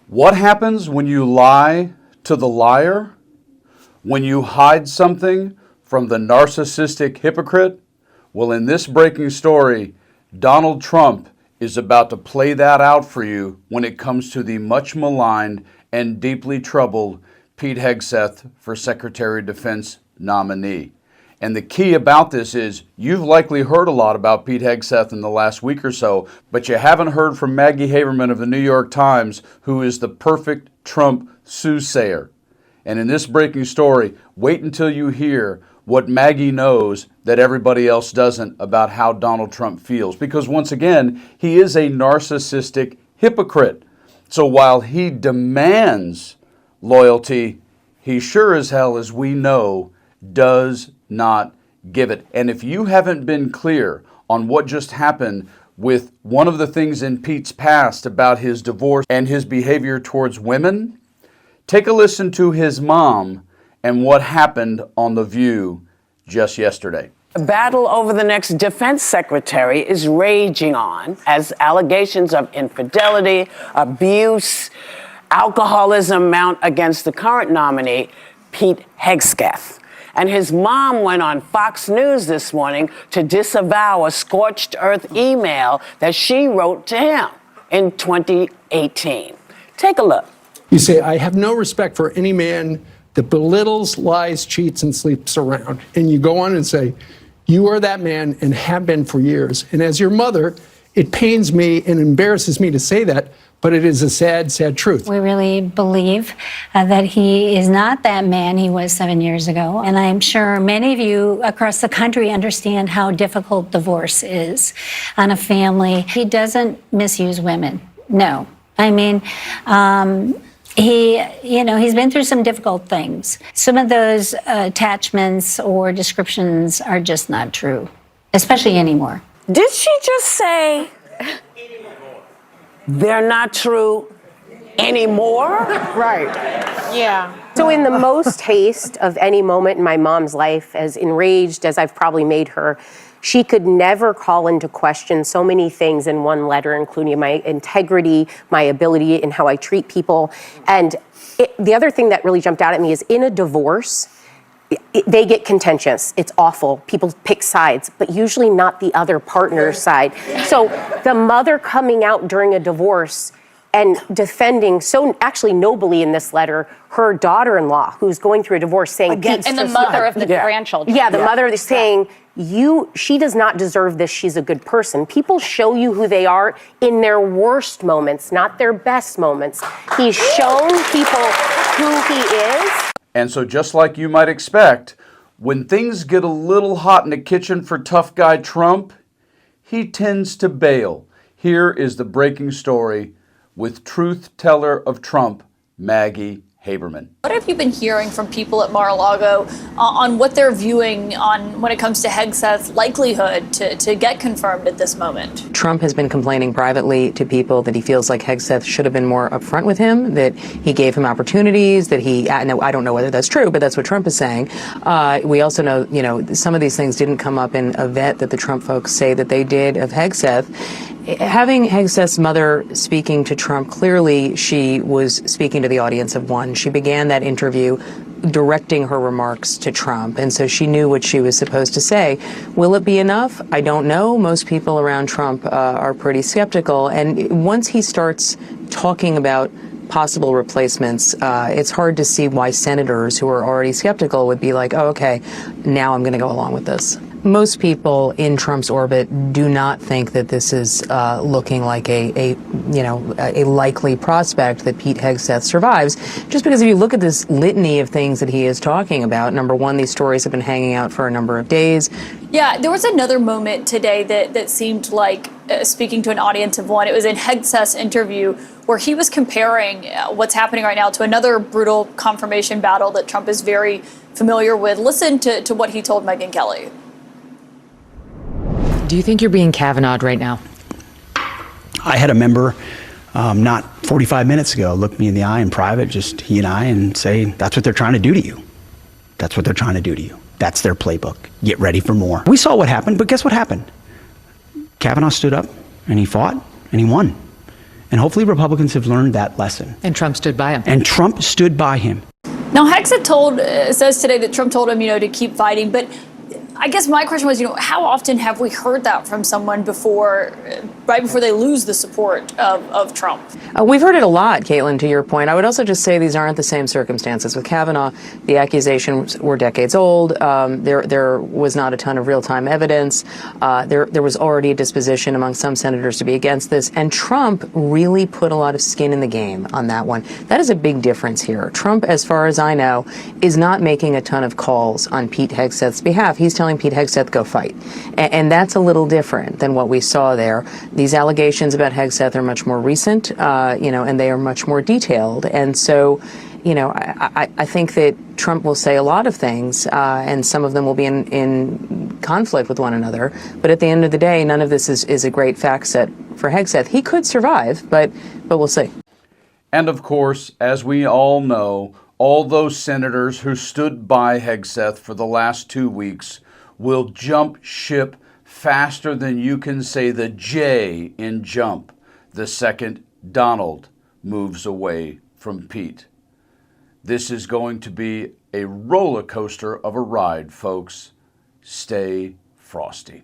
What happens when you lie to the liar? When you hide something from the narcissistic hypocrite? Well, in this breaking story, Donald Trump is about to play that out for you when it comes to the much maligned and deeply troubled Pete Hegseth for Secretary of Defense nominee. And the key about this is you've likely heard a lot about Pete Hegseth in the last week or so, but you haven't heard from Maggie Haberman of the New York Times, who is the perfect Trump soothsayer. And in this breaking story, wait until you hear what Maggie knows that everybody else doesn't about how Donald Trump feels. Because once again, he is a narcissistic hypocrite. So while he demands loyalty, he sure as hell, as we know, does not give it. And if you haven't been clear on what just happened with one of the things in Pete's past about his divorce and his behavior towards women, take a listen to his mom and what happened on The View just yesterday. The battle over the next defense secretary is raging on as allegations of infidelity, abuse, alcoholism mount against the current nominee, Pete Hegseth. And his mom went on Fox News this morning to disavow a scorched earth email that she wrote to him in 2018. Take a look. You say, I have no respect for any man that belittles, lies, cheats, and sleeps around. And you go on and say, you are that man and have been for years. And as your mother, it pains me and embarrasses me to say that, but it is a sad, sad truth. We really believe that he is not that man he was 7 years ago. And I'm sure many of you across the country understand how difficult divorce is on a family. He doesn't misuse women. No. I mean, he's been through some difficult things. Some of those attachments or descriptions are just not true, especially anymore. Did she just say they're not true anymore? Right. Yeah. So in the most haste of any moment in my mom's life, as enraged as I've probably made her, she could never call into question so many things in one letter, including my integrity, my ability, and how I treat people. And the other thing that really jumped out at me is in a divorce, they get contentious. It's awful. People pick sides, but usually not the other partner's side. So the mother coming out during a divorce and defending so actually nobly in this letter her daughter-in-law who's going through a divorce, saying and the mother of the grandchildren. Yeah, the mother is saying, she does not deserve this. She's a good person. People show you who they are in their worst moments, not their best moments. He's shown people who he is. And so just like you might expect, when things get a little hot in the kitchen for tough guy Trump, he tends to bail. Here is the breaking story with truth teller of Trump, Maggie Haberman. What have you been hearing from people at Mar-a-Lago on what they're viewing on when it comes to Hegseth's likelihood to get confirmed at this moment? Trump has been complaining privately to people that he feels like Hegseth should have been more upfront with him, that he gave him opportunities, that I don't know whether that's true, but that's what Trump is saying. We also know, some of these things didn't come up in a vet that the Trump folks say that they did of Hegseth. Having Hegseth's mother speaking to Trump, clearly she was speaking to the audience of one. She began that interview directing her remarks to Trump, and so she knew what she was supposed to say. Will it be enough? I don't know. Most people around Trump are pretty skeptical, and once he starts talking about possible replacements, it's hard to see why senators who are already skeptical would be like, oh, okay, now I'm going to go along with this. Most people in Trump's orbit do not think that this is looking like a likely prospect that Pete Hegseth survives. Just because if you look at this litany of things that he is talking about, number one, these stories have been hanging out for a number of days. Yeah, there was another moment today that seemed like speaking to an audience of one. It was in Hegseth's interview where he was comparing what's happening right now to another brutal confirmation battle that Trump is very familiar with. Listen to what he told Megyn Kelly. Do you think you're being Kavanaugh'd right now? I had a member not 45 minutes ago look me in the eye in private, just he and I, and say, that's what they're trying to do to you. That's what they're trying to do to you. That's their playbook. Get ready for more. We saw what happened, but guess what happened? Kavanaugh stood up and he fought and he won. And hopefully Republicans have learned that lesson. And Trump stood by him. And Trump stood by him. Now, Hegseth says today that Trump told him, to keep fighting. But I guess my question was, how often have we heard that from someone before, right before they lose the support of Trump? We've heard it a lot, Caitlin, to your point. I would also just say these aren't the same circumstances. With Kavanaugh, the accusations were decades old. There was not a ton of real-time evidence. There was already a disposition among some senators to be against this. And Trump really put a lot of skin in the game on that one. That is a big difference here. Trump, as far as I know, is not making a ton of calls on Pete Hegseth's behalf. He's telling Pete Hegseth, go fight. And that's a little different than what we saw there. These allegations about Hegseth are much more recent, and they are much more detailed. And so, I think that Trump will say a lot of things, and some of them will be in conflict with one another. But at the end of the day, none of this is a great fact set for Hegseth. He could survive, but we'll see. And of course, as we all know, all those senators who stood by Hegseth for the last 2 weeks will jump ship faster than you can say the J in jump the second Donald moves away from Pete. This is going to be a roller coaster of a ride, folks. Stay frosty.